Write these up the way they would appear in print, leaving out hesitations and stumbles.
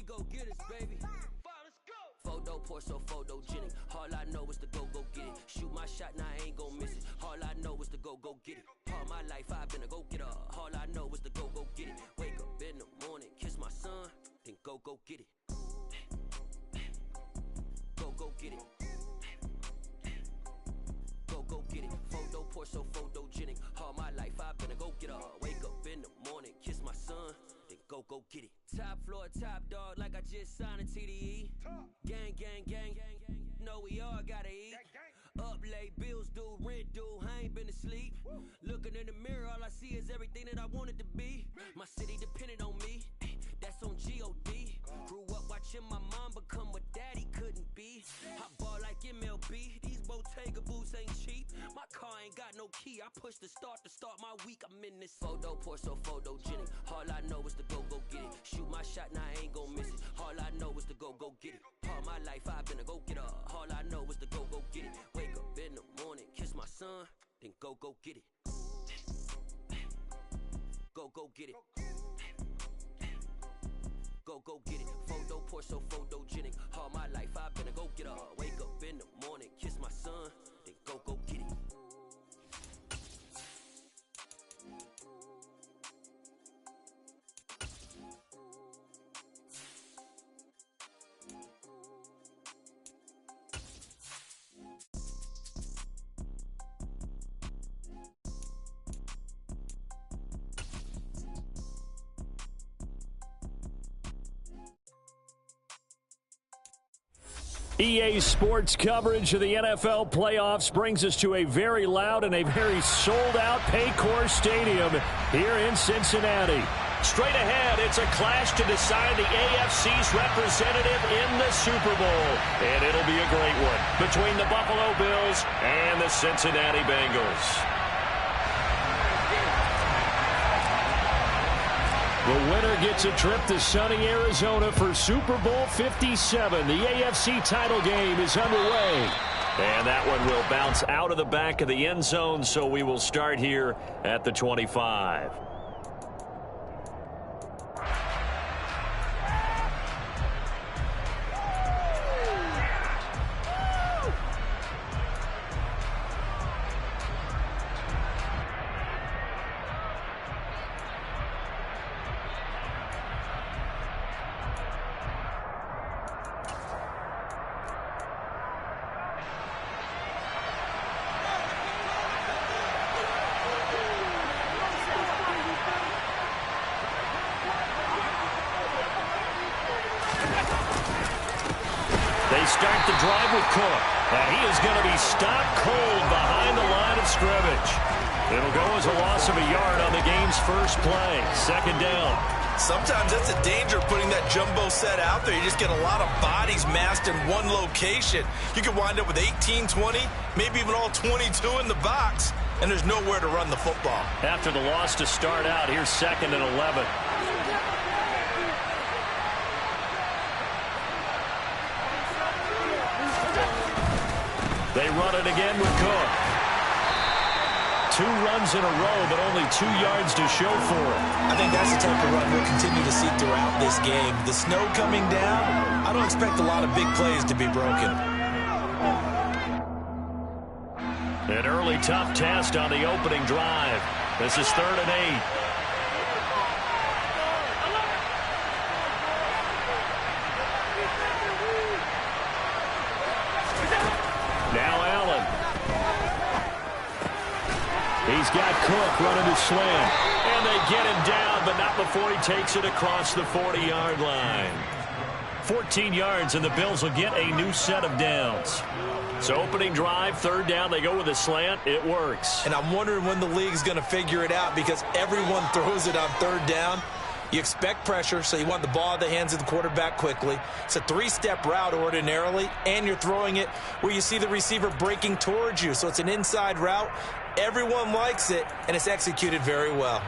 go get us, baby. Photo pour so photogenic. All I know is to go get it. Shoot my shot, now I ain't gon' miss it. All I know is to go get it. All my life I've been a go-getter. All I know is to go get it. Wake up in the morning, kiss my son, then go get it. Go get it. Go get it. Photo pour so photogenic. All my life I've been a go-getter. Wake up in the morning, kiss my son, then go get it. Top floor, top dog, like I just signed a TDE. Gang, gang, gang, know we all gotta eat. Up late, bills due, rent due, I ain't been asleep. Looking in the mirror, all I see is everything that I wanted to be. My city depended on me, that's on G.O.D. Grew up watching my mom become what daddy couldn't be. I ball like MLB, these Bottega boots ain't cheap. My car ain't got no key, I push the start to start my week. I'm in this photo pour so photogenic. All I know is to go get it. Shoot my shot, now I ain't gon' miss it. All I know is to go get it. All my life I've been a go-getter. All I know is to go get it. Wake up in the morning, kiss my son, then go get it. Go get it. Go get it. Photo pour so photogenic. All my life I've been a go-getter. Wake up in the morning, kiss my son, then go get it. EA Sports coverage of the NFL playoffs brings us to a very loud and a very sold-out Paycor Stadium here in Cincinnati. Straight ahead, it's a clash to decide the AFC's representative in the Super Bowl. And it'll be a great one between the Buffalo Bills and the Cincinnati Bengals. The winner gets a trip to sunny Arizona for Super Bowl 57. The AFC title game is underway. And that one will bounce out of the back of the end zone, so we will start here at the 25. They start the drive with Cook, and he is going to be stopped cold behind the line of scrimmage. It'll go as a loss of a yard on the game's first play. Second down. Sometimes that's the danger of putting that jumbo set out there. You just get a lot of bodies massed in one location. You could wind up with 18, 20, maybe even all 22 in the box, and there's nowhere to run the football. After the loss to start out, here's 2nd and 11. They run it again with Cook. 2 runs in a row, but only 2 yards to show for it. I think that's the type of run we'll continue to see throughout this game. The snow coming down, I don't expect a lot of big plays to be broken. An early tough test on the opening drive. This is 3rd and 8. He's got Cook running his slant. And they get him down, but not before he takes it across the 40-yard line. 14 yards, and the Bills will get a new set of downs. So opening drive, 3rd down, they go with a slant. It works. And I'm wondering when the league's going to figure it out, because everyone throws it on 3rd down. You expect pressure, so you want the ball in the hands of the quarterback quickly. It's a 3-step route ordinarily, and you're throwing it where you see the receiver breaking towards you. So it's an inside route. Everyone likes it, and it's executed very well.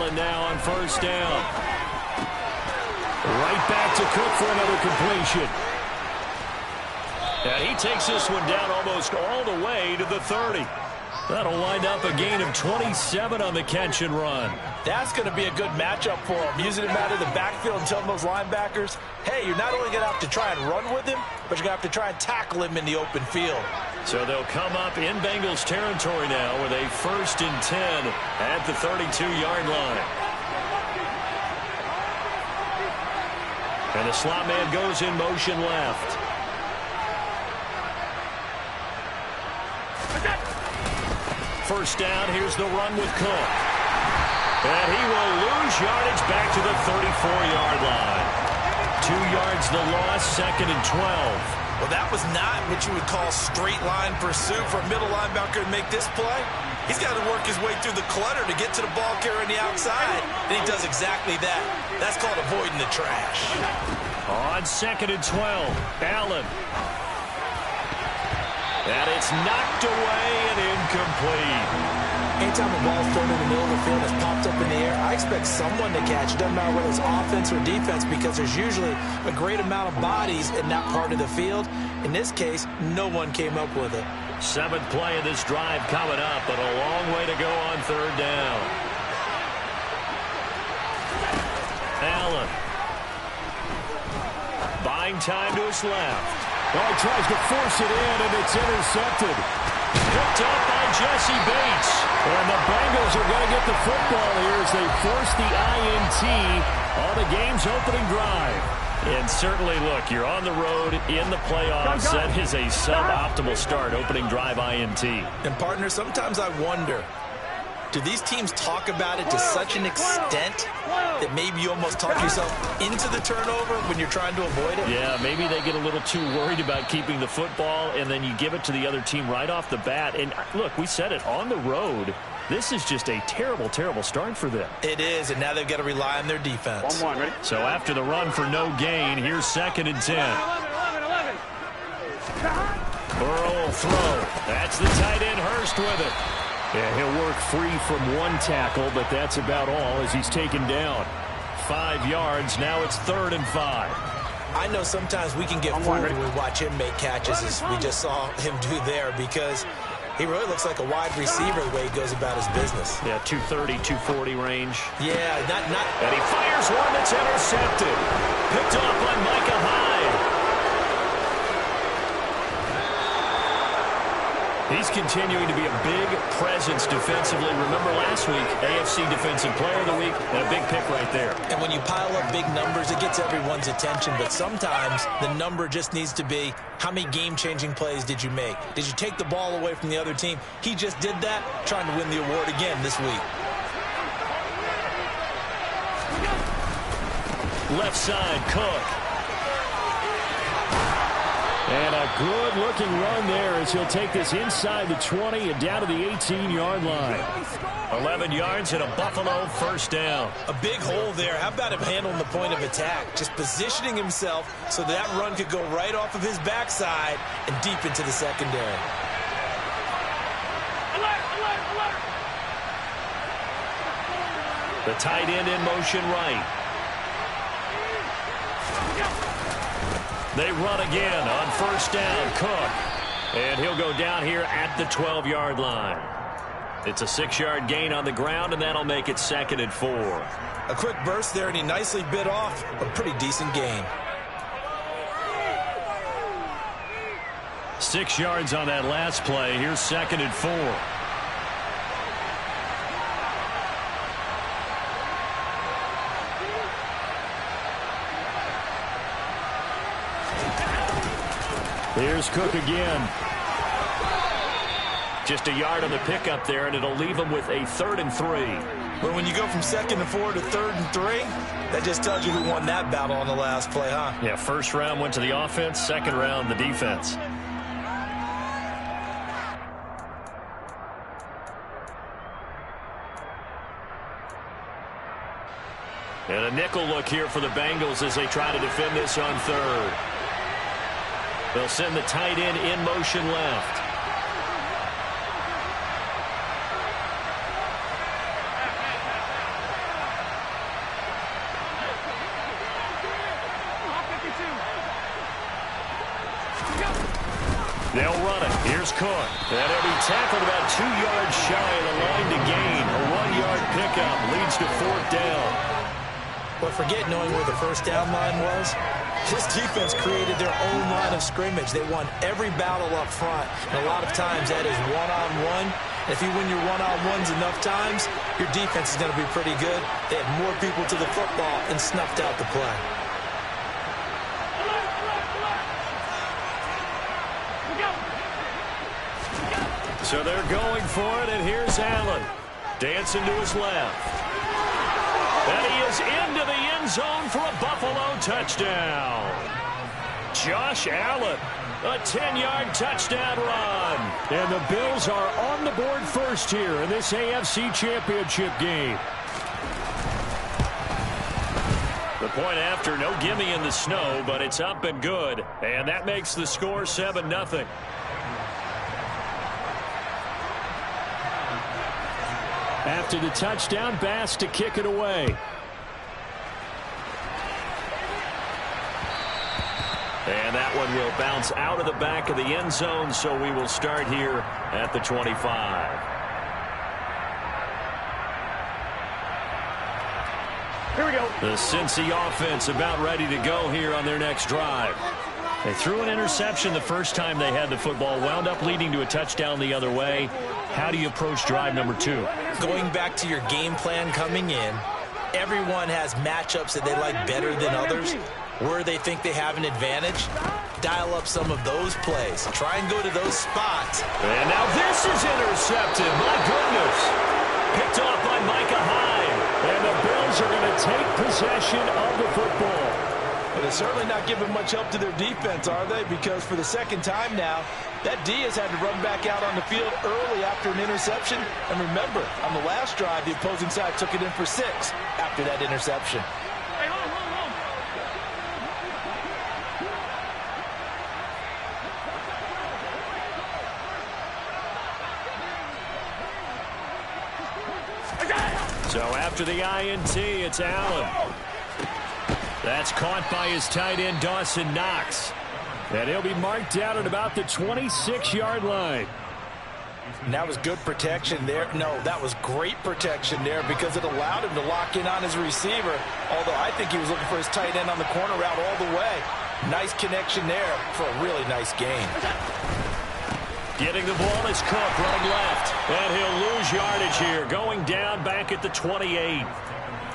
Allen now on first down. Right back to Cook for another completion. And he takes this one down almost all the way to the 30. That'll wind up a gain of 27 on the catch and run. That's going to be a good matchup for him. Using him out of the backfield and telling those linebackers, hey, you're not only going to have to try and run with him, but you're going to have to try and tackle him in the open field. So they'll come up in Bengals territory now with a 1st and 10 at the 32-yard line. And the slot man goes in motion left. First down, here's the run with Cook. And he will lose yardage back to the 34-yard line. 2 yards the loss, 2nd and 12. Well, that was not what you would call straight line pursuit for a middle linebacker to make this play. He's got to work his way through the clutter to get to the ball carrier on the outside, and he does exactly that. That's called avoiding the trash. On 2nd and 12, Allen. And it's knocked away and incomplete. Anytime a ball's thrown in the middle of the field that's popped up in the air, I expect someone to catch it. Doesn't matter whether it's offense or defense, because there's usually a great amount of bodies in that part of the field. In this case, no one came up with it. 7th play of this drive coming up, but a long way to go on 3rd down. Allen. Buying time to his left. Oh, he tries to force it in, and it's intercepted. Picked up by Jesse Bates. And the Bengals are going to get the football here as they force the INT on the game's opening drive. And certainly, look, you're on the road in the playoffs. That is a suboptimal start, opening drive INT. And, partner, sometimes I wonder, do these teams talk about it to such an extent that maybe you almost talk yourself into the turnover when you're trying to avoid it? Yeah, maybe they get a little too worried about keeping the football, and then you give it to the other team right off the bat. And, look, we said it, on the road, this is just a terrible, terrible start for them. It is, and now they've got to rely on their defense. 1-1, ready? So after the run for no gain, here's 2nd and 10. 11. Burrow will throw. That's the tight end, Hurst, with it. Yeah, he'll work free from one tackle, but that's about all as he's taken down. 5 yards. Now it's 3rd and 5. I know sometimes we can get fooled when we watch him make catches, as we just saw him do there, because he really looks like a wide receiver the way he goes about his business. Yeah, 230, 240 range. Yeah, not. And he fires one that's intercepted. Picked up by Micah Hyde. He's continuing to be a big presence defensively. Remember last week, AFC Defensive Player of the Week, and a big pick right there. And when you pile up big numbers, it gets everyone's attention. But sometimes the number just needs to be, how many game-changing plays did you make? Did you take the ball away from the other team? He just did that, trying to win the award again this week. Left side, Cook. And a good-looking run there as he'll take this inside the 20 and down to the 18-yard line. 11 yards and a Buffalo 1st down. A big hole there. How about him handling the point of attack? Just positioning himself so that run could go right off of his backside and deep into the secondary. The tight end in motion right. They run again on 1st down, Cook. And he'll go down here at the 12-yard line. It's a 6-yard gain on the ground, and that'll make it 2nd and 4. A quick burst there, and he nicely bit off a pretty decent gain. 6 yards on that last play. Here's 2nd and 4. Here's Cook again. Just a yard on the pickup there, and it'll leave him with a 3rd and 3. But when you go from 2nd and 4 to 3rd and 3, that just tells you who won that battle on the last play, huh? Yeah, 1st round went to the offense, 2nd round the defense. And a nickel look here for the Bengals as they try to defend this on 3rd. They'll send the tight end in motion left. They'll run it. Here's Cook. And he'll be tackled about 2 yards shy of the line to gain. A 1-yard pickup leads to 4th down. But forget knowing where the first down line was. This defense created their own line of scrimmage. They won every battle up front. And a lot of times that is one-on-one. If you win your one-on-ones enough times, your defense is going to be pretty good. They had more people to the football and snuffed out the play. So they're going for it, and here's Allen. Dancing to his left. And he is into the end zone for a Buffalo touchdown. Josh Allen, a 10-yard touchdown run. And the Bills are on the board first here in this AFC Championship game. The point after, no gimme in the snow, but it's up and good. And that makes the score 7-0. After the touchdown, Bass to kick it away. And that one will bounce out of the back of the end zone, so we will start here at the 25. Here we go. The Cincy offense about ready to go here on their next drive. They threw an interception the first time they had the football, wound up leading to a touchdown the other way. How do you approach drive number 2? Going back to your game plan coming in, everyone has matchups that they like better than others. Where they think they have an advantage, dial up some of those plays. Try and go to those spots. And now this is intercepted. My goodness. Picked off by Micah Hyde. And the Bills are going to take possession of the football. But they're certainly not giving much help to their defense, are they? Because for the second time now, that D has had to run back out on the field early after an interception. And remember, on the last drive, the opposing side took it in for 6 after that interception. So after the INT, it's Allen. That's caught by his tight end, Dawson Knox. And he'll be marked out at about the 26-yard line. And that was good protection there. No, that was great protection there because it allowed him to lock in on his receiver. Although I think he was looking for his tight end on the corner route all the way. Nice connection there for a really nice gain. Getting the ball is Cook running left. And he'll lose yardage here. Going down back at the 28.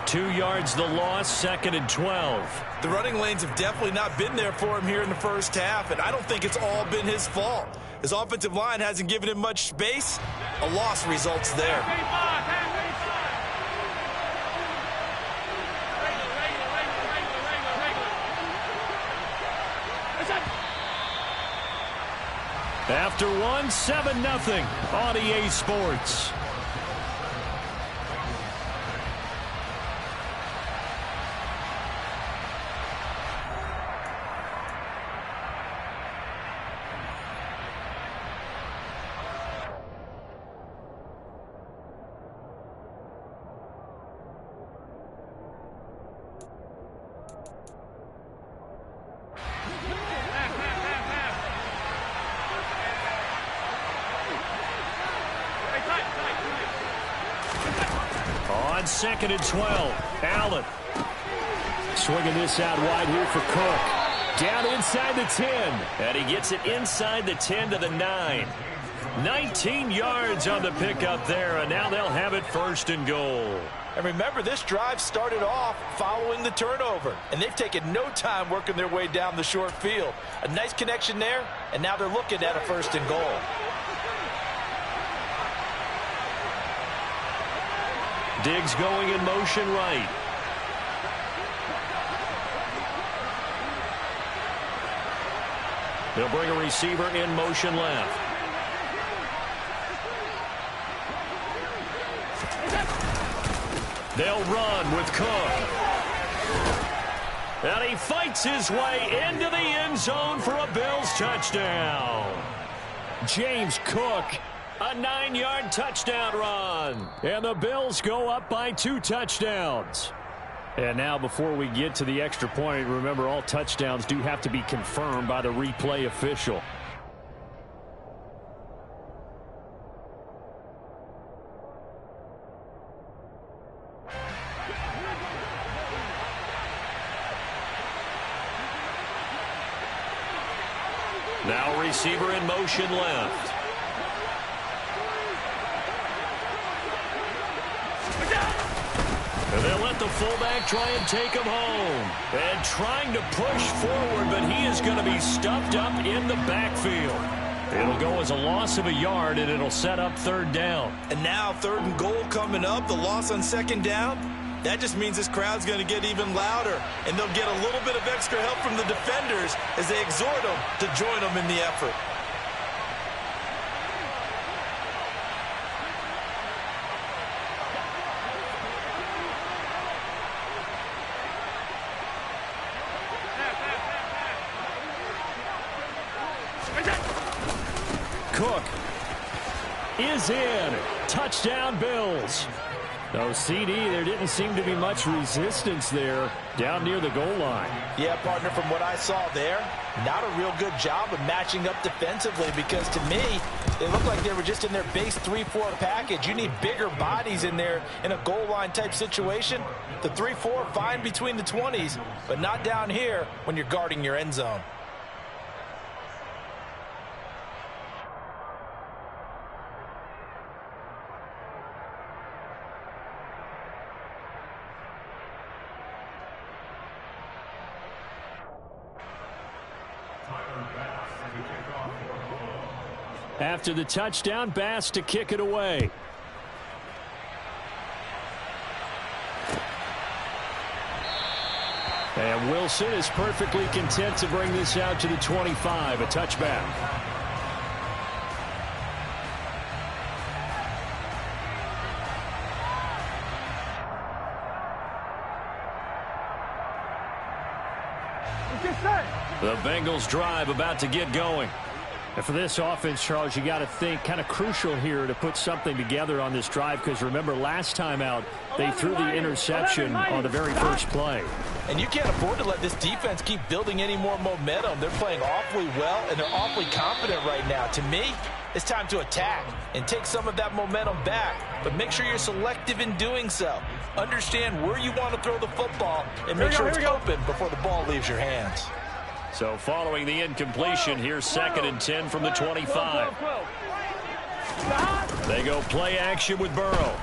2 yards the loss, 2nd and 12. The running lanes have definitely not been there for him here in the first half, and I don't think it's all been his fault. His offensive line hasn't given him much space. A loss results there. After one, 7-0 on EA Sports. On 2nd and 12, Allen. Swinging this out wide here for Cook. Down inside the 10. And he gets it inside the 10 to the 9. 19 yards on the pickup there, and now they'll have it 1st and goal. And remember, this drive started off following the turnover, and they've taken no time working their way down the short field. A nice connection there, and now they're looking at a 1st and goal. Diggs going in motion right. They'll bring a receiver in motion left. They'll run with Cook. And he fights his way into the end zone for a Bills touchdown. James Cook. A 9-yard touchdown run. And the Bills go up by 2 touchdowns. And now before we get to the extra point, remember all touchdowns do have to be confirmed by the replay official. Now receiver in motion left. And they'll let the fullback try and take him home. And trying to push forward, but he is going to be stuffed up in the backfield. It'll go as a loss of a yard, and it'll set up third down. And now 3rd and goal coming up, the loss on 2nd down. That just means this crowd's going to get even louder, and they'll get a little bit of extra help from the defenders as they exhort them to join them in the effort. Cook is in. Touchdown, Bills. No CD, there didn't seem to be much resistance there down near the goal line. Yeah, partner, from what I saw there, not a real good job of matching up defensively because to me, it looked like they were just in their base 3-4 package. You need bigger bodies in there in a goal line type situation. The 3-4, fine between the 20s, but not down here when you're guarding your end zone. After the touchdown, Bass to kick it away. And Wilson is perfectly content to bring this out to the 25, a touchback. The Bengals drive about to get going. And for this offense, Charles, you got to think kind of crucial here to put something together on this drive because remember last time out they threw the interception on the very first play. And you can't afford to let this defense keep building any more momentum. They're playing awfully well and they're awfully confident right now. To me, it's time to attack and take some of that momentum back, but make sure you're selective in doing so. Understand where you want to throw the football and make sure it's open before the ball leaves your hands. So following the incompletion, here's 2nd and 10 from the 25. They go play action with Burrow.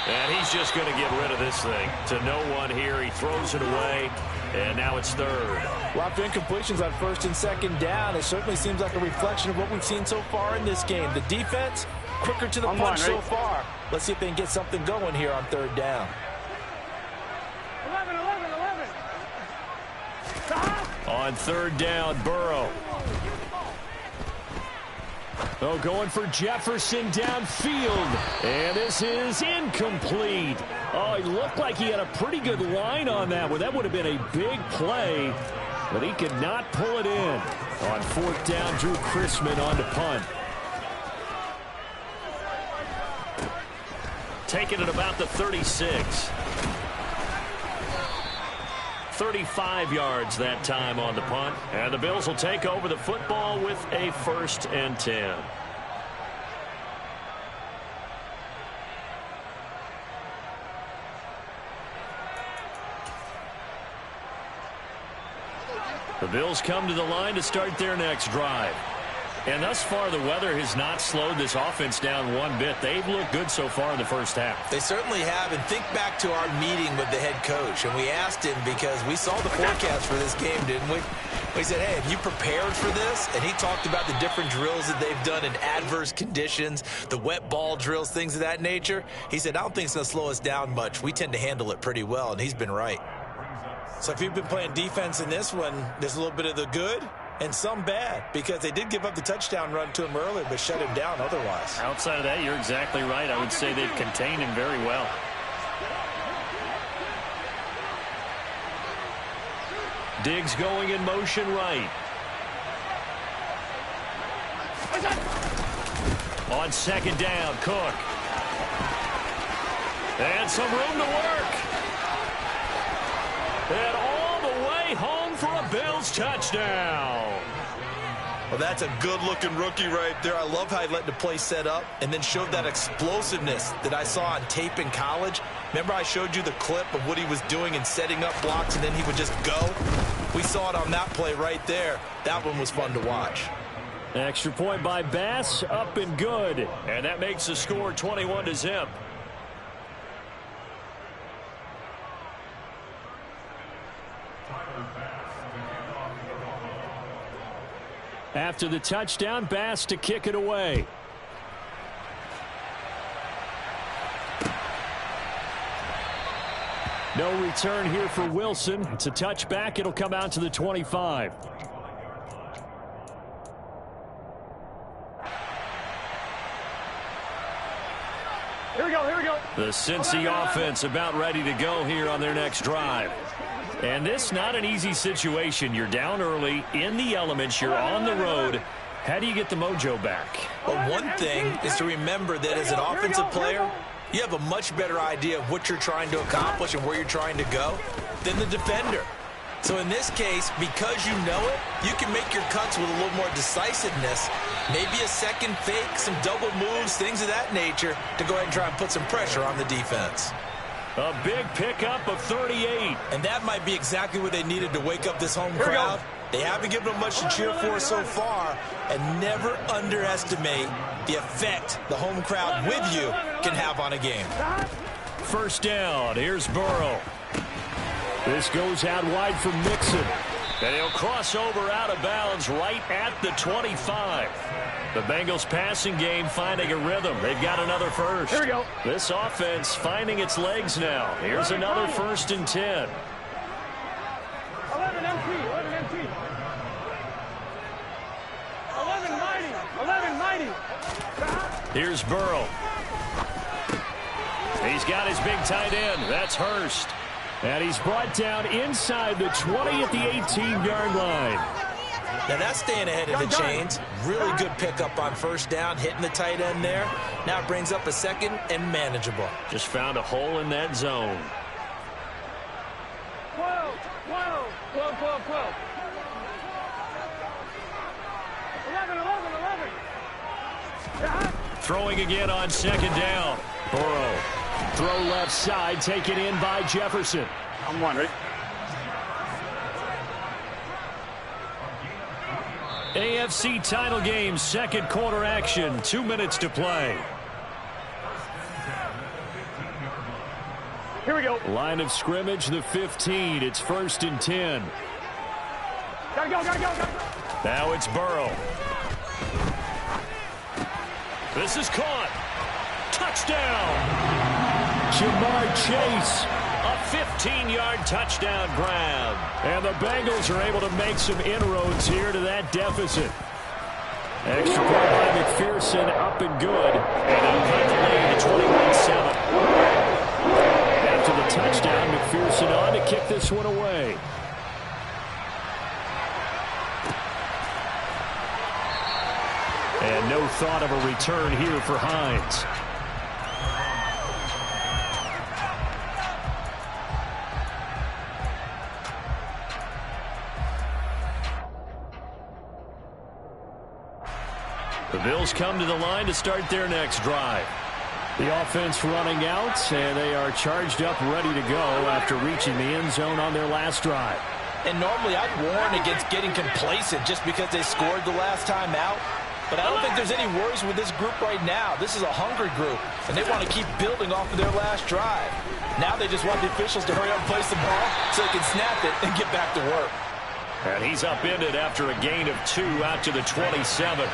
And he's just going to get rid of this thing to no one here. He throws it away, and now it's 3rd. Well, after incompletions on 1st and 2nd down, it certainly seems like a reflection of what we've seen so far in this game. The defense, quicker to the punch so far. Let's see if they can get something going here on 3rd down. 11. On 3rd down, Burrow. Oh, going for Jefferson downfield. And this is incomplete. Oh, it looked like he had a pretty good line on that one. That would have been a big play, but he could not pull it in. On 4th down, Drew Chrisman on to punt. Taking it about the 36. 35 yards that time on the punt. And the Bills will take over the football with a 1st and 10. The Bills come to the line to start their next drive. And thus far, the weather has not slowed this offense down one bit. They've looked good so far in the first half. They certainly have. And think back to our meeting with the head coach. And we asked him because we saw the forecast for this game, didn't we? We said, hey, have you prepared for this? And he talked about the different drills that they've done in adverse conditions, the wet ball drills, things of that nature. He said, I don't think it's going to slow us down much. We tend to handle it pretty well. And he's been right. So if you've been playing defense in this one, there's a little bit of the good and some bad, because they did give up the touchdown run to him earlier, but shut him down otherwise. Outside of that, you're exactly right. I would say they've contained him very well. Diggs going in motion right. On 2nd down, Cook. And some room to work. And all the way home for a Bills touchdown. Well, that's a good-looking rookie right there. I love how he let the play set up and then showed that explosiveness that I saw on tape in college. Remember I showed you the clip of what he was doing and setting up blocks, and then he would just go? We saw it on that play right there. That one was fun to watch. Extra point by Bass, up and good. And that makes the score 21-0. After the touchdown, Bass to kick it away. No return here for Wilson. It's a touchback. It'll come out to the 25. Here we go. The Cincy offense about ready to go here on their next drive. And this not an easy situation. You're down early, in the elements, you're on the road. How do you get the mojo back? Well, one thing is to remember that as an offensive player, you have a much better idea of what you're trying to accomplish and where you're trying to go than the defender. So in this case, because you know it, you can make your cuts with a little more decisiveness, maybe a second fake, some double moves, things of that nature, to go ahead and try and put some pressure on the defense. A big pickup of 38. And that might be exactly what they needed to wake up this home crowd. They haven't given them much to cheer for so far, and never underestimate the effect the home crowd with you can have on a game. First down. Here's Burrow. This goes out wide for Mixon. And he'll cross over out of bounds right at the 25. The Bengals passing game finding a rhythm. They've got another first. Here we go. This offense finding its legs now. Here's another 1st and 10. 11 MT. 11 mighty. Here's Burrow. He's got his big tight end. That's Hurst. And he's brought down inside the 20 at the 18-yard line. Now that's staying ahead of the chains. Really good pickup on first down, hitting the tight end there. Now it brings up a second and manageable. Just found a hole in that zone. 12. 11. Throwing again on second down. Burrow. Throw left side, taken in by Jefferson. I'm one, ready? AFC title game, second quarter action. 2 minutes to play. Here we go. Line of scrimmage, the 15. It's 1st and 10. Gotta go. Now it's Burrow. This is caught. Touchdown. Jamar Chase. A 15-yard touchdown grab. And the Bengals are able to make some inroads here to that deficit. Extra point by McPherson, up and good. And they'll cut the lead to 21-7. After the touchdown, McPherson on to kick this one away. And no thought of a return here for Hines. The Bills come to the line to start their next drive. The offense running out, and they are charged up, ready to go after reaching the end zone on their last drive. And normally I'd warn against getting complacent just because they scored the last time out. But I don't think there's any worries with this group right now. This is a hungry group, and they want to keep building off of their last drive. Now they just want the officials to hurry up and place the ball so they can snap it and get back to work. And he's upended after a gain of 2 out to the 27.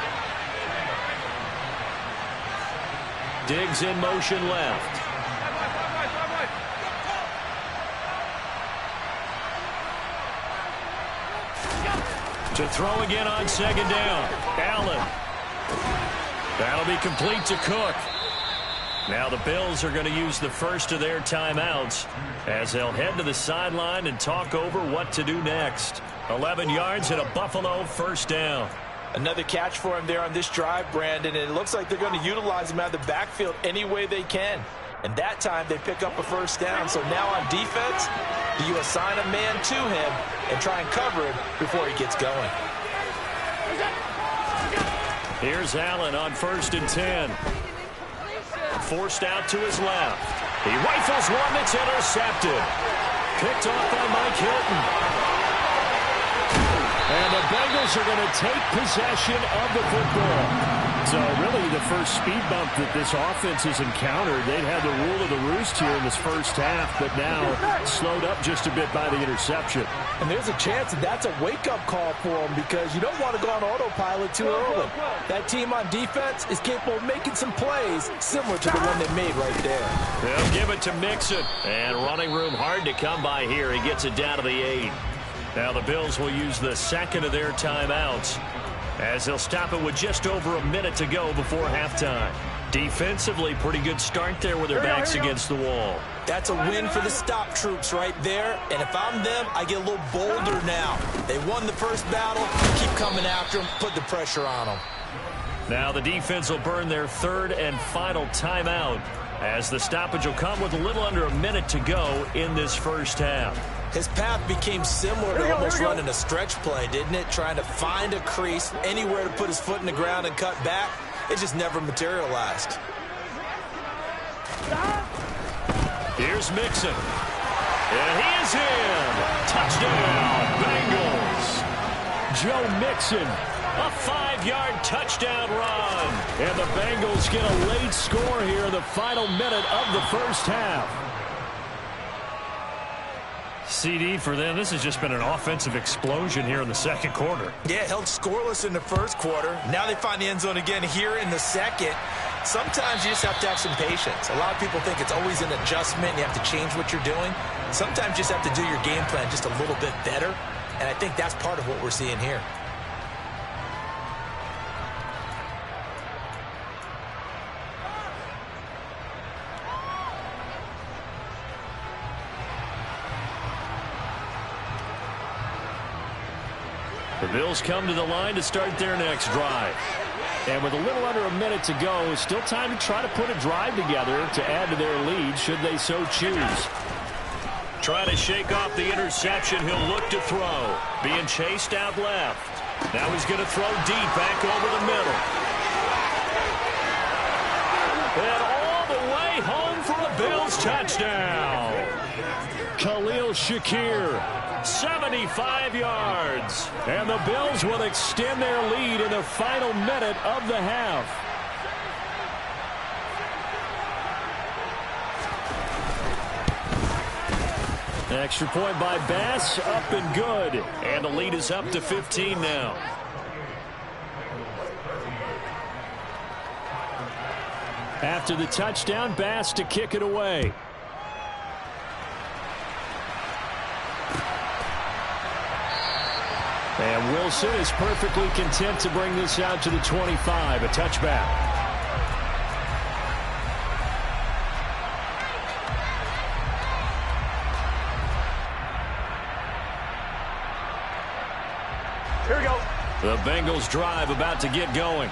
Diggs in motion left. To throw again on second down. Allen. That'll be complete to Cook. Now the Bills are going to use the first of their timeouts as they'll head to the sideline and talk over what to do next. 11 yards and a Buffalo first down. Another catch for him there on this drive, Brandon, and it looks like they're going to utilize him out of the backfield any way they can. And that time they pick up a first down. So now on defense, do you assign a man to him and try and cover him before he gets going? Here's Allen on 1st and 10. Forced out to his left. He rifles one that's intercepted. Picked off by Mike Hilton. Bengals are going to take possession of the football. So really the first speed bump that this offense has encountered. They'd had the rule of the roost here in this first half, but now slowed up just a bit by the interception. And there's a chance that that's a wake-up call for them because you don't want to go on autopilot too early. That team on defense is capable of making some plays similar to the one they made right there. They'll give it to Mixon. And running room hard to come by here. He gets it down to the 8. Now the Bills will use the second of their timeouts, as they'll stop it with just over a minute to go before halftime. Defensively, pretty good start there with their backs against the wall. That's a win for the stop troops right there. And if I'm them, I get a little bolder now. They won the first battle. Keep coming after them. Put the pressure on them. Now the defense will burn their third and final timeout, as the stoppage will come with a little under a minute to go in this first half. His path became similar to almost running a stretch play, didn't it? Trying to find a crease, anywhere to put his foot in the ground and cut back. It just never materialized. Here's Mixon. And he is in. Touchdown, Bengals. Joe Mixon, a 5-yard touchdown run. And the Bengals get a late score here in the final minute of the first half. CD for them. This has just been an offensive explosion here in the second quarter. Yeah, held scoreless in the first quarter. Now they find the end zone again here in the second. Sometimes you just have to have some patience. A lot of people think it's always an adjustment. You have to change what you're doing. Sometimes you just have to do your game plan just a little bit better. And I think that's part of what we're seeing here. The Bills come to the line to start their next drive. And with a little under a minute to go, still time to try to put a drive together to add to their lead should they so choose. Trying to shake off the interception, he'll look to throw. Being chased out left. Now he's going to throw deep back over the middle. And all the way home for a Bills touchdown. Khalil Shakir. 75 yards. And the Bills will extend their lead in the final minute of the half. Extra point by Bass, up and good. And the lead is up to 15 now. After the touchdown, Bass to kick it away. And Wilson is perfectly content to bring this out to the 25, a touchback. Here we go. The Bengals drive about to get going.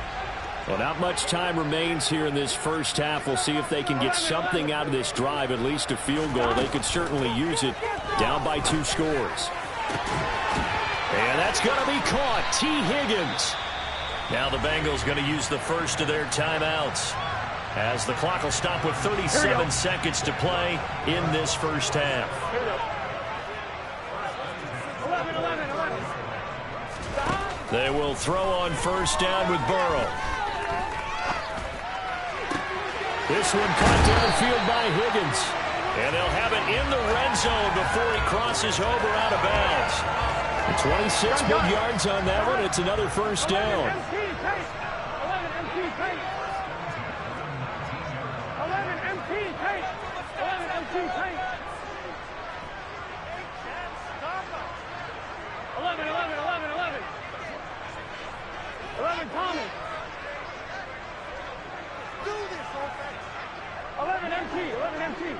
Well, not much time remains here in this first half. We'll see if they can get something out of this drive, at least a field goal. They could certainly use it, down by 2 scores. And that's going to be caught. T. Higgins. Now the Bengals going to use the first of their timeouts, as the clock will stop with 37 seconds to play in this first half. 11. They will throw on first down with Burrow. This one caught downfield by Higgins. And they'll have it in the red zone before he crosses over out of bounds. 26 big yards on that one. It's another first down. 11 Tommy. 11 MT.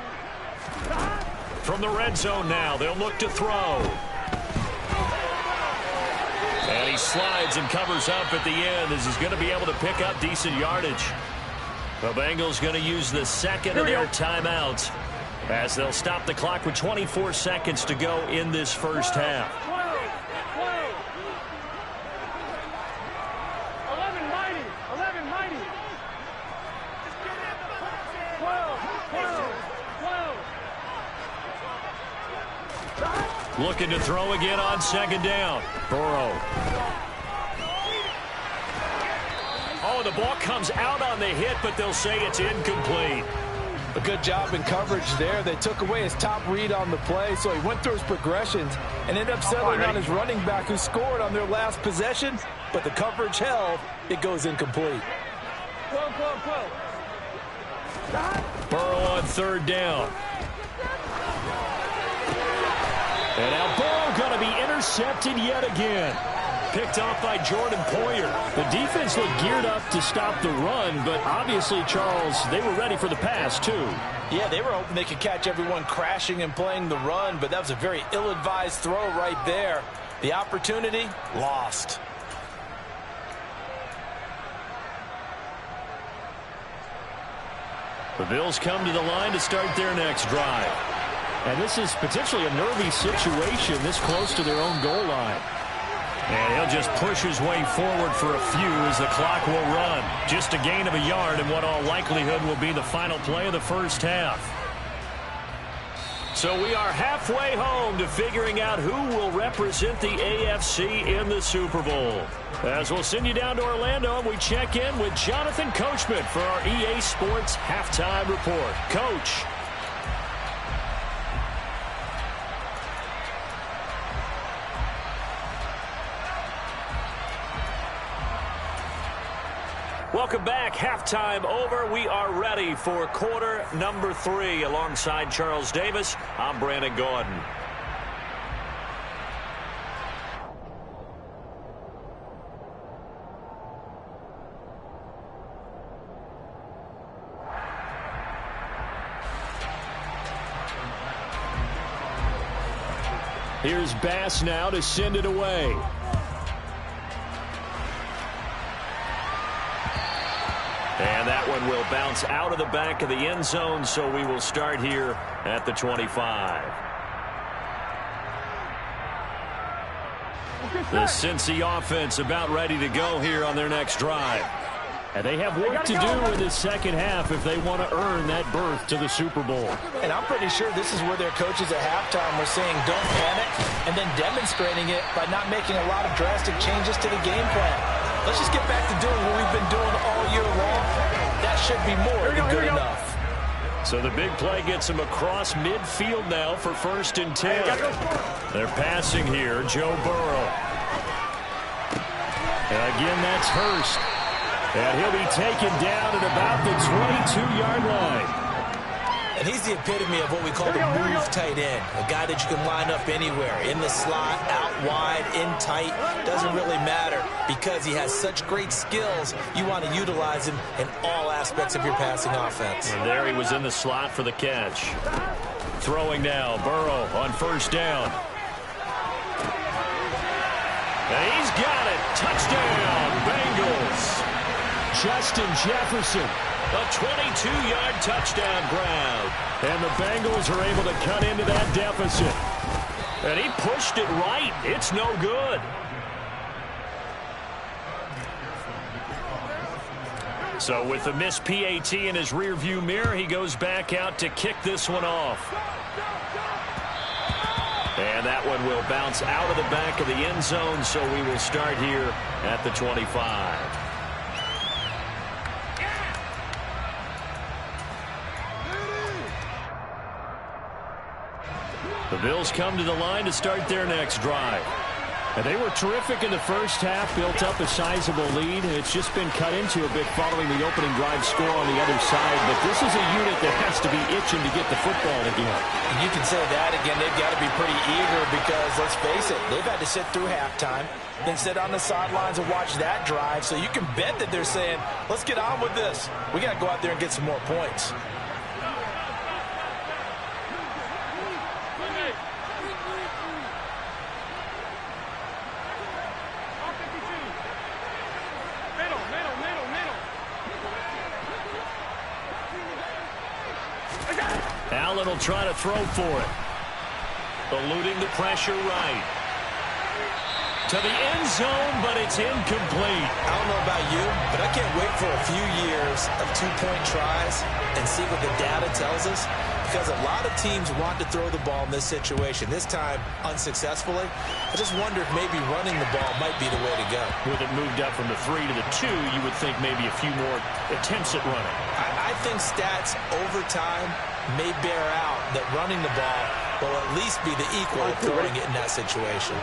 From the red zone now, they'll look to throw. And he slides and covers up at the end, as he's going to be able to pick up decent yardage. The Bengals going to use the second of their timeouts, as they'll stop the clock with 24 seconds to go in this first half. 11 mighty. 12. Looking to throw again on second down. Burrow. and the ball comes out on the hit, but they'll say it's incomplete. A good job in coverage there. They took away his top read on the play, so he went through his progressions and ended up settling on his running back who scored on their last possession, but the coverage held. It goes incomplete. Burrow on third down. And now Burrow going to be intercepted yet again. Picked off by Jordan Poyer. The defense looked geared up to stop the run, but obviously, Charles, they were ready for the pass, too. Yeah, they were hoping they could catch everyone crashing and playing the run, but that was a very ill-advised throw right there. The opportunity, lost. The Bills come to the line to start their next drive. And this is potentially a nervy situation this close to their own goal line. And he'll just push his way forward for a few as the clock will run. Just a gain of a yard in what all likelihood will be the final play of the first half. So we are halfway home to figuring out who will represent the AFC in the Super Bowl. As we'll send you down to Orlando, and we check in with Jonathan Coachman for our EA Sports Halftime Report. Coach. Welcome back. Halftime over. We are ready for quarter number 3. Alongside Charles Davis, I'm Brandon Gordon. Here's Bass now to send it away. And that one will bounce out of the back of the end zone, so we will start here at the 25. The Cincy offense about ready to go here on their next drive. And they have work to do in the second half if they want to earn that berth to the Super Bowl. And I'm pretty sure this is where their coaches at halftime were saying don't panic, and then demonstrating it by not making a lot of drastic changes to the game plan. Let's just get back to doing what we've been doing all year long. That should be more than good enough. So the big play gets him across midfield now for 1st and 10. They're passing here, Joe Burrow. And again, that's Hurst. And he'll be taken down at about the 22-yard line. And he's the epitome of what we call the move tight end. A guy that you can line up anywhere. In the slot, out wide, in tight. Doesn't really matter because he has such great skills. You want to utilize him in all aspects of your passing offense. And there he was in the slot for the catch. Throwing now, Burrow on 1st down. And he's got it. Touchdown, Bengals. Justin Jefferson. A 22-yard touchdown grab. And the Bengals are able to cut into that deficit. And he pushed it right. It's no good. So with the missed PAT in his rearview mirror, he goes back out to kick this one off. And that one will bounce out of the back of the end zone, so we will start here at the 25. The Bills come to the line to start their next drive. And they were terrific in the first half, built up a sizable lead. It's just been cut into a bit following the opening drive score on the other side. But this is a unit that has to be itching to get the football again. And you can say that again. They've got to be pretty eager because, let's face it, they've had to sit through halftime, then sit on the sidelines and watch that drive. So you can bet that they're saying, let's get on with this. We got to go out there and get some more points. Allen will try to throw for it. Eluding the pressure right. to the end zone, but it's incomplete. I don't know about you, but I can't wait for a few years of two-point tries and see what the data tells us, because a lot of teams want to throw the ball in this situation, this time unsuccessfully. I just wonder if maybe running the ball might be the way to go. With it moved up from the 3 to the 2, you would think maybe a few more attempts at running. I think stats over time may bear out that running the ball will at least be the equal of throwing it in that situation.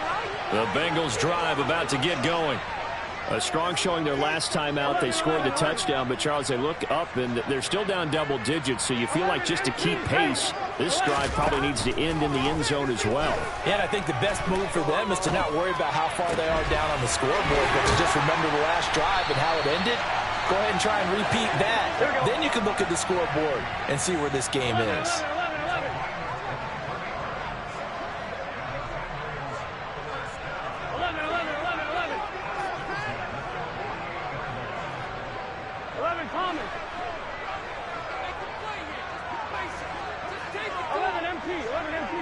The Bengals drive about to get going. A strong showing their last time out. They scored the touchdown, but, Charles, they look up, and they're still down double digits, so you feel like just to keep pace, this drive probably needs to end in the end zone as well. Yeah, and I think the best move for them is to not worry about how far they are down on the scoreboard, but to just remember the last drive and how it ended. Go ahead and try and repeat that. Then you can look at the scoreboard and see where this game is. 11 Thomas. 11 MT. 11 MT.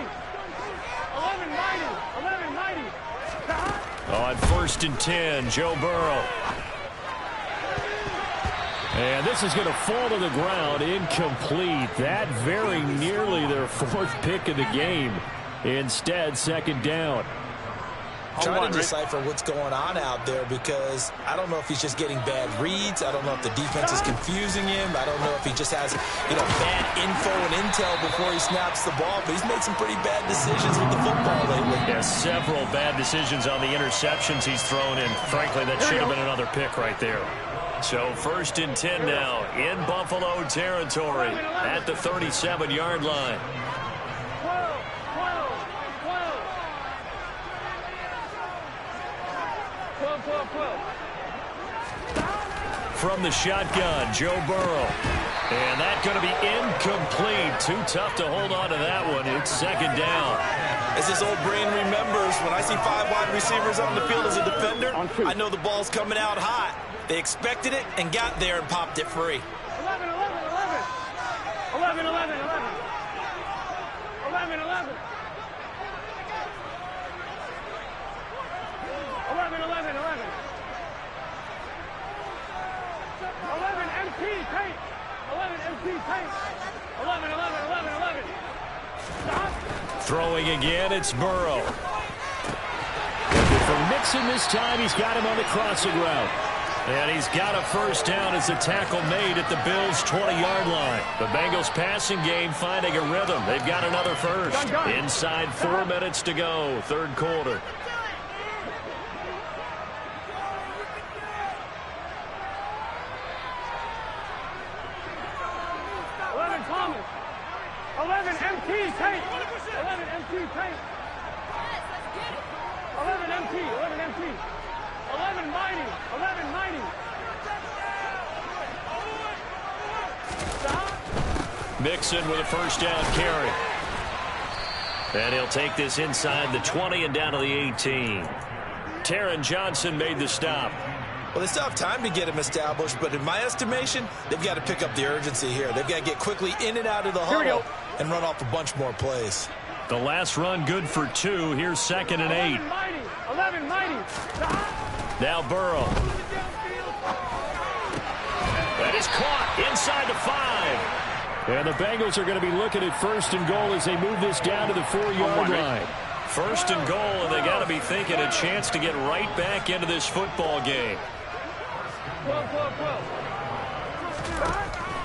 11 mighty. 11 mighty. On 1st and 10, Joe Burrow. And this is going to fall to the ground, incomplete. That very nearly their 4th pick of the game. Instead, 2nd down. Trying to decipher what's going on out there, because I don't know if he's just getting bad reads. I don't know if the defense is confusing him. I don't know if he just has, bad info and intel before he snaps the ball. But he's made some pretty bad decisions with the football lately. Yeah, several bad decisions on the interceptions he's thrown in. Frankly, that should have been another pick right there. So 1st and 10 now in Buffalo territory at the 37-yard line. 12. From the shotgun, Joe Burrow. And that's going to be incomplete. Too tough to hold on to that one. It's 2nd down. As his old brain remembers, when I see 5 wide receivers on the field as a defender, I know the ball's coming out hot. They expected it and got there and popped it free. 11. 11. 11. 11. 11. 11. 11, 11, 11. 11 MP tape. 11 MP tape. 11, 11, 11, 11. Stop. Throwing again, it's Burrow. For Mixon this time, he's got him on the crossing route. And he's got a 1st down as the tackle made at the Bills' 20-yard line. The Bengals passing game finding a rhythm. They've got another 1st. Inside 4 minutes to go, 3rd quarter. 11 MT tape. 11 MT tape. 11 MT. 11 MT. 11 mighty. 11 mighty. Stop. Mixon with a 1st down carry. And he'll take this inside the 20 and down to the 18. Taron Johnson made the stop. Well, they still have time to get him established, but in my estimation, they've got to pick up the urgency here. They've got to get quickly in and out of the huddle and run off a bunch more plays. The last run good for 2. Here's 2nd and 8. 11 mighty. 11 mighty. Now Burrow. That is caught inside the 5. And the Bengals are going to be looking at 1st and goal as they move this down to the 4-yard line. 1st and goal, and they got to be thinking a chance to get right back into this football game. 12.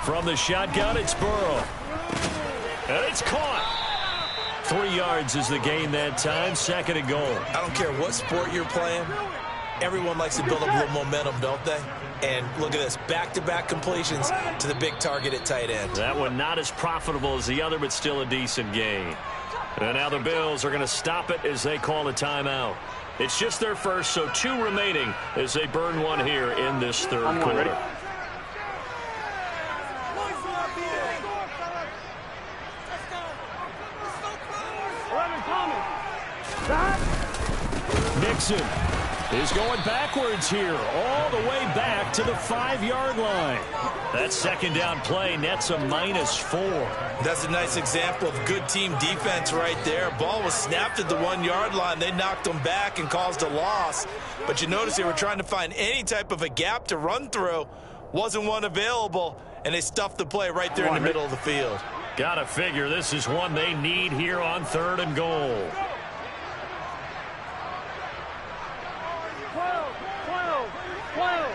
From the shotgun, it's Burrow. And it's caught. 3 yards is the gain that time. 2nd and goal. I don't care what sport you're playing. Everyone likes to build up a little momentum, don't they? And look at this, back-to-back completions to the big target at tight end. That one not as profitable as the other, but still a decent gain. And now the Bills are going to stop it as they call a timeout. It's just their 1st, so 2 remaining as they burn one here in this 3rd quarter. Mixon is going backwards here, all the way back to the 5-yard line. That second down play nets a -4. That's a nice example of good team defense right there. Ball was snapped at the 1-yard line. They knocked them back and caused a loss. But you notice they were trying to find any type of a gap to run through. Wasn't one available, and they stuffed the play right there in the middle of the field. Gotta figure this is one they need here on 3rd and goal. 12.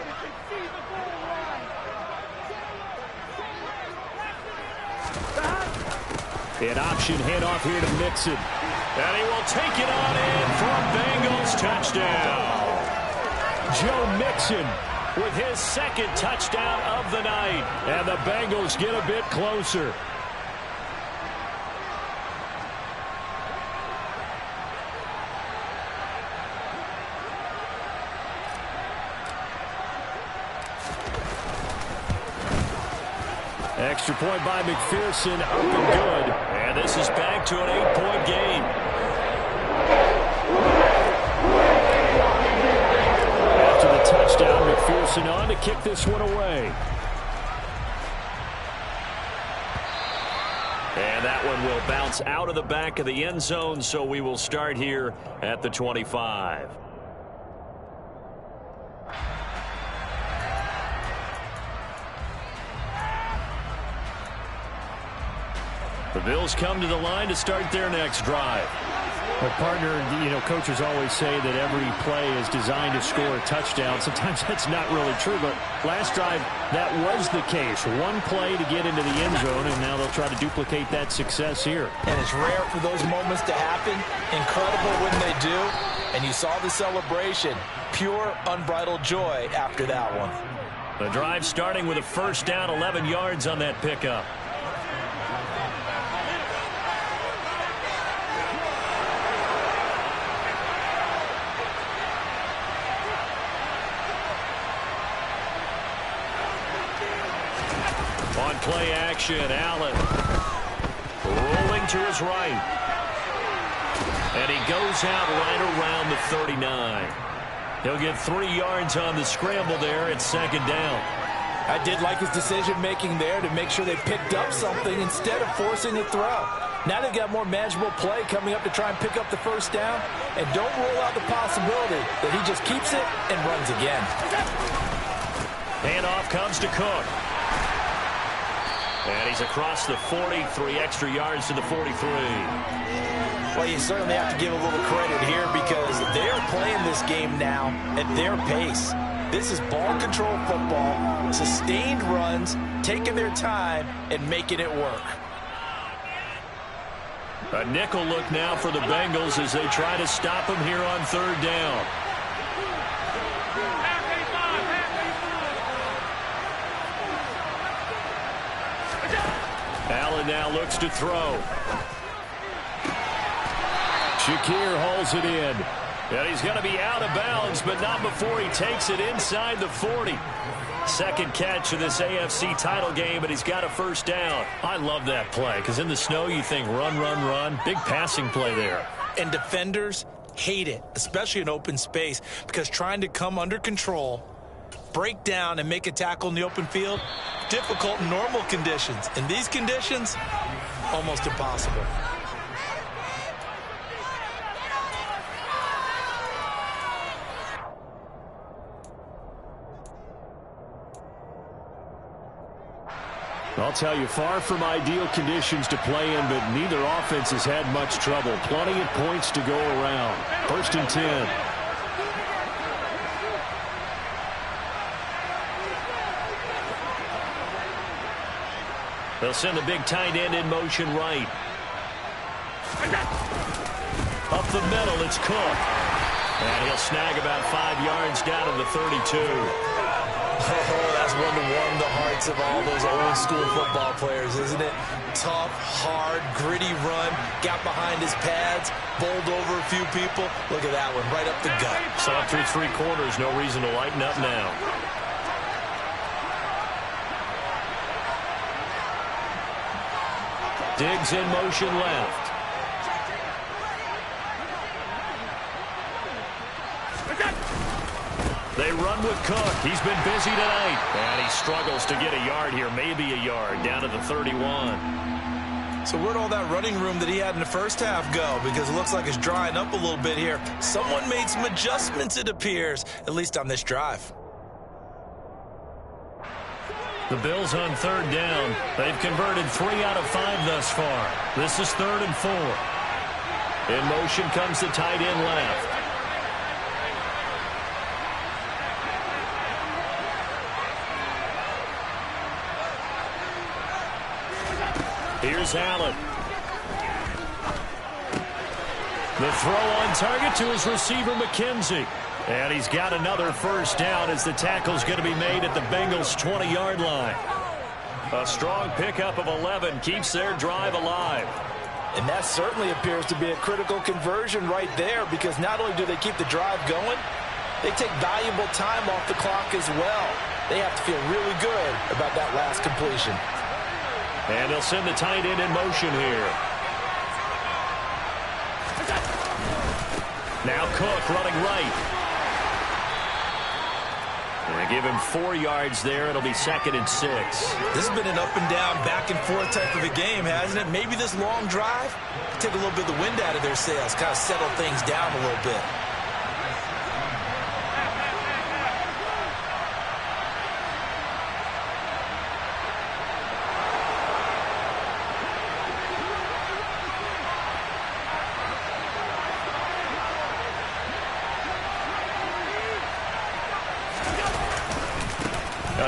An option handoff here to Mixon. And he will take it on in for a Bengals touchdown. Joe Mixon with his second touchdown of the night. And the Bengals get a bit closer. Extra point by McPherson, up and good. And this is back to an 8-point game. After the touchdown, McPherson on to kick this one away. And that one will bounce out of the back of the end zone, so we will start here at the 25. The Bills come to the line to start their next drive. But partner, coaches always say that every play is designed to score a touchdown. Sometimes that's not really true, but last drive, that was the case. One play to get into the end zone, and now they'll try to duplicate that success here. And it's rare for those moments to happen. Incredible when they do. And you saw the celebration. Pure, unbridled joy after that one. The drive starting with a first down, 11 yards on that pickup. On play action, Allen rolling to his right. And he goes out right around the 39. He'll get 3 yards on the scramble there at second down. I did like his decision-making there to make sure they picked up something instead of forcing a throw. Now they've got more manageable play coming up to try and pick up the first down. And don't rule out the possibility that he just keeps it and runs again. Handoff comes to Cook. And he's across the 40, 3 extra yards to the 43. Well, you certainly have to give a little credit here because they're playing this game now at their pace. This is ball control football, sustained runs, taking their time and making it work. A nickel look now for the Bengals as they try to stop him here on 3rd down. Allen now looks to throw. Shakir holds it in. And he's going to be out of bounds, but not before he takes it inside the 40. Second catch of this AFC title game, but he's got a first down. I love that play, because in the snow you think run, run, run. Big passing play there. And defenders hate it, especially in open space, because trying to come under control, break down, and make a tackle in the open field, difficult in normal conditions. In these conditions, almost impossible. I'll tell you, far from ideal conditions to play in, but neither offense has had much trouble. Plenty of points to go around. 1st and 10. They'll send the big tight end in motion right. Up the middle, it's Cook. And he'll snag about 5 yards down to the 32. Oh, that's one to warm the hearts of all those old school football players, isn't it? Tough, hard, gritty run, got behind his pads, bowled over a few people. Look at that one, right up the gut. Saw through 3 quarters, no reason to lighten up now. Diggs in motion left. They run with Cook. He's been busy tonight. And he struggles to get a yard here, maybe a yard, down to the 31. So where'd all that running room that he had in the first half go? Because it looks like it's drying up a little bit here. Someone made some adjustments, it appears, at least on this drive. The Bills on 3rd down. They've converted 3 out of 5 thus far. This is 3rd and 4. In motion comes the tight end left. Here's Allen. The throw on target to his receiver, McKenzie. And he's got another first down as the tackle's going to be made at the Bengals' 20-yard line. A strong pickup of 11 keeps their drive alive. And that certainly appears to be a critical conversion right there, because not only do they keep the drive going, they take valuable time off the clock as well. They have to feel really good about that last completion. And they'll send the tight end in motion here. Now Cook running right. And they give him 4 yards there. It'll be 2nd and 6. This has been an up and down, back and forth type of a game, hasn't it? Maybe this long drive take a little bit of the wind out of their sails, kind of settle things down a little bit.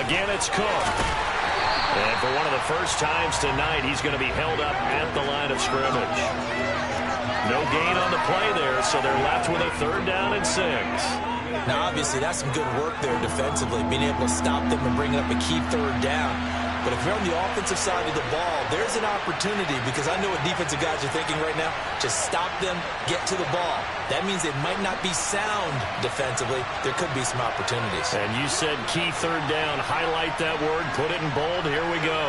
Again, it's Cook. And for one of the first times tonight, he's going to be held up at the line of scrimmage. No gain on the play there, so they're left with a 3rd down and 6. Now, obviously, that's some good work there defensively, being able to stop them and bring up a key 3rd down. But if you're on the offensive side of the ball, there's an opportunity, because I know what defensive guys are thinking right now. Just stop them, get to the ball. That means they might not be sound defensively. There could be some opportunities. And you said key 3rd down. Highlight that word. Put it in bold. Here we go.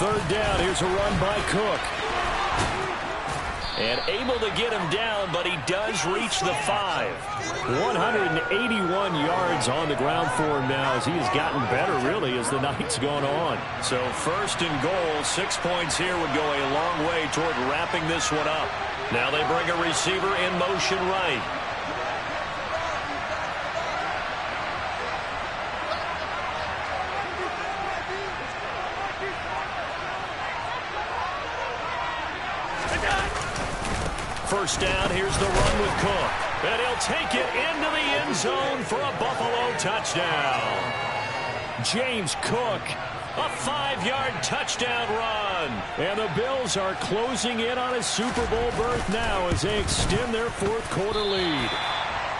Third down. Here's a run by Cook. And able to get him down, but he does reach the 5. 181 yards on the ground for him now, as he has gotten better, really, as the night's gone on. So 1st and goal, 6 points here would go a long way toward wrapping this one up. Now they bring a receiver in motion right. First down, here's the run with Cook. And he'll take it into the end zone for a Buffalo touchdown. James Cook, a 5-yard touchdown run. And the Bills are closing in on a Super Bowl berth now as they extend their 4th quarter lead.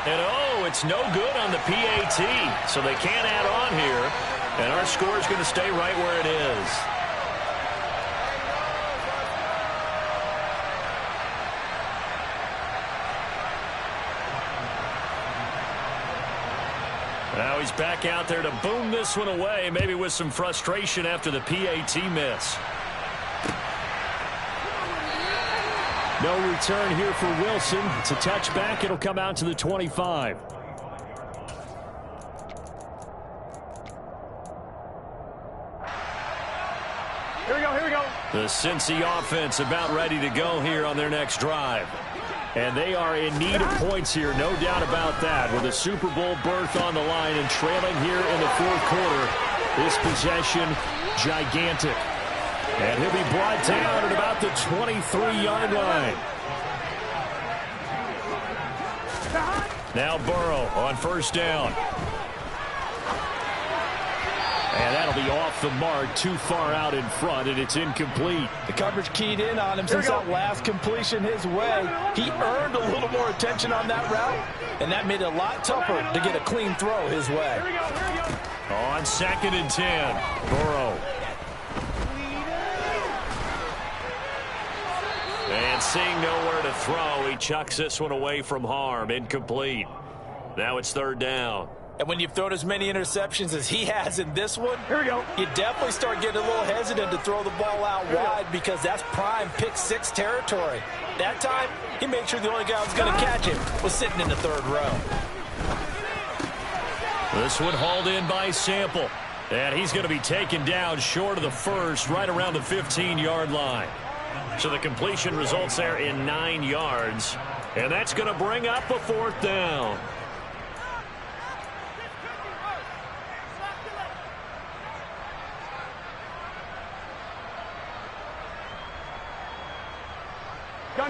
And oh, it's no good on the PAT, so they can't add on here. And our score is going to stay right where it is. Now he's back out there to boom this one away, maybe with some frustration after the PAT miss. No return here for Wilson. It's a touchback. It'll come out to the 25. Here we go, here we go. The Cincy offense about ready to go here on their next drive. And they are in need of points here, no doubt about that. With a Super Bowl berth on the line and trailing here in the 4th quarter, this possession gigantic. And he'll be brought down at about the 23-yard line. Now Burrow on 1st down. And that'll be off the mark, too far out in front, and it's incomplete. The coverage keyed in on him since that last completion his way. He earned a little more attention on that route, and that made it a lot tougher to get a clean throw his way. Here we go, here we go. On 2nd and 10, Burrow. And seeing nowhere to throw, he chucks this one away from harm. Incomplete. Now it's 3rd down. And when you've thrown as many interceptions as he has in this one, Here we go. you definitely start getting a little hesitant to throw the ball out wide because that's prime pick six territory. That time, he made sure the only guy who was going to catch him was sitting in the third row. This one hauled in by Sample. And he's going to be taken down short of the first, right around the 15-yard line. So the completion results there in 9 yards. And that's going to bring up a fourth down.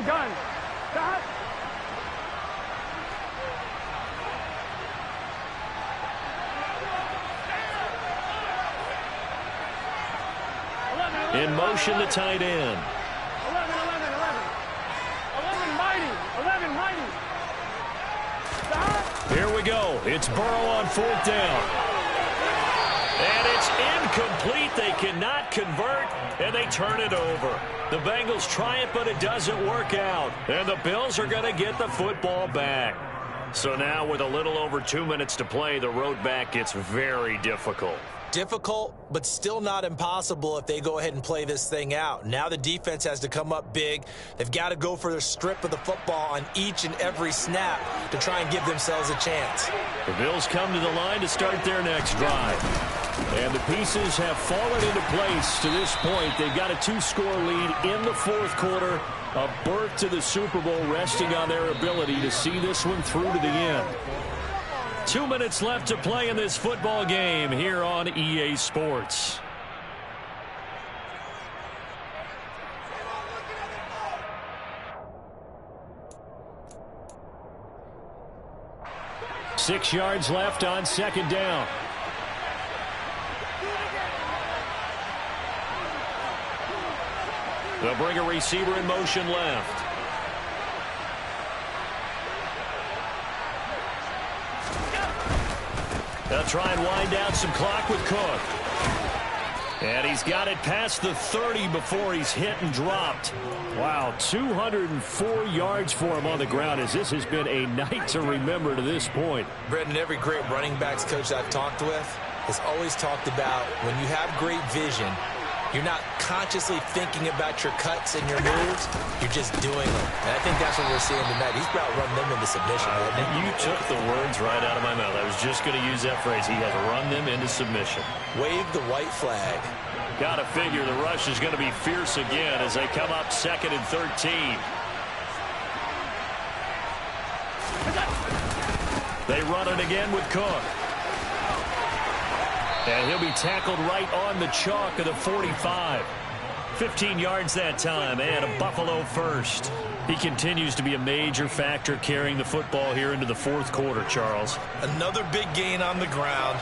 Gun. Stop. In motion, the tight end. 11 mighty. Stop. Here we go. It's Burrow on fourth down. And it's incomplete. They cannot convert, and they turn it over. The Bengals try it, but it doesn't work out. And the Bills are going to get the football back. So now with a little over 2 minutes to play, the road back gets very difficult. Difficult, but still not impossible if they go ahead and play this thing out. Now the defense has to come up big. They've got to go for their strip of the football on each and every snap to try and give themselves a chance. The Bills come to the line to start their next drive. And the pieces have fallen into place to this point. They've got a 2-score lead in the fourth quarter. A berth to the Super Bowl resting on their ability to see this one through to the end. 2 minutes left to play in this football game here on EA Sports. Six yards left on second down. They'll bring a receiver in motion left. They'll try and wind down some clock with Cook. And he's got it past the 30 before he's hit and dropped. Wow, 204 yards for him on the ground as this has been a night to remember to this point. Brendan, every great running backs coach I've talked with has always talked about when you have great vision, you're not consciously thinking about your cuts and your moves. You're just doing them. And I think that's what we're seeing tonight. He's about run them into submission. You took the words right out of my mouth. I was just going to use that phrase. He has run them into submission. Wave the white flag. Got to figure the rush is going to be fierce again as they come up 2nd and 13. They run it again with Cook. And he'll be tackled right on the chalk of the 45. 15 yards that time and a Buffalo first. He continues to be a major factor carrying the football here into the fourth quarter, Charles. Another big gain on the ground.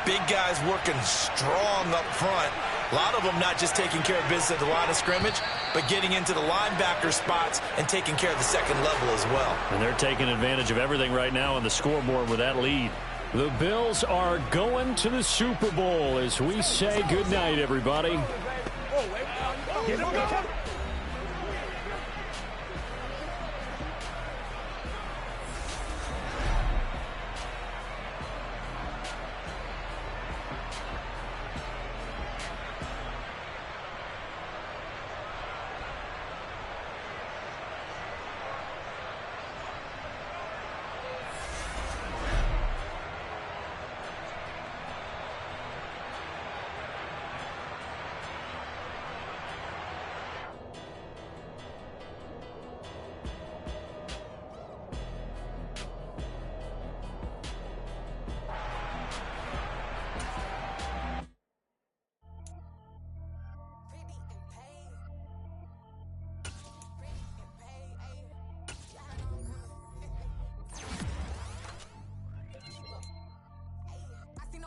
Big guys working strong up front. A lot of them not just taking care of business at the line of scrimmage, but getting into the linebacker spots and taking care of the second level as well. And they're taking advantage of everything right now on the scoreboard with that lead. The Bills are going to the Super Bowl as we say goodnight, everybody.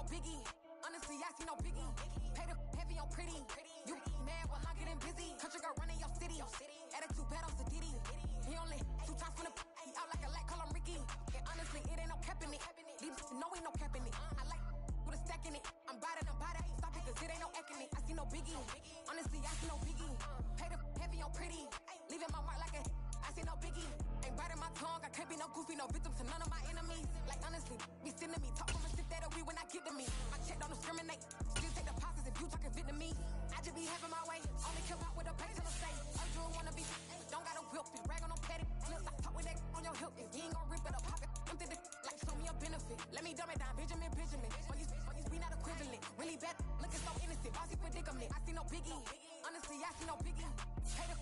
Biggie, honestly, I see no biggie. Pay the heavy on pretty. You mad while I'm getting busy. Country girl running your city. Attitude bad on Sadidi. He only 2 times from the he out like a lack, call him Ricky. And honestly, it ain't no cap in it. These know ain't no cap in it. I like with a stack in it. I'm bad, ain't stop it, cause it ain't no acting it. I see no biggie. Honestly, I see no biggie. Pay the heavy on pretty. Leaving my mark like a I see no biggie. Ain't biting my tongue. I can't be no goofy, no victim to none of my enemies. Like honestly, be sending me talk from a better we when I get to me. My check don't discriminate. Still take deposits if you talking Vietnamese. I just be having my way. Only kill out with a pay till I say. You wanna be, don't got a whip. Rag on no petty. Flips, I talk with that on your hip. If you ain't gon' rip it up, pocket. Empty the like show me a benefit. Let me dumb it down, Benjamin. For you be not equivalent. Really bad, looking so innocent. Bossy predicament. I see no biggie. Honestly, I see no biggie. Pay the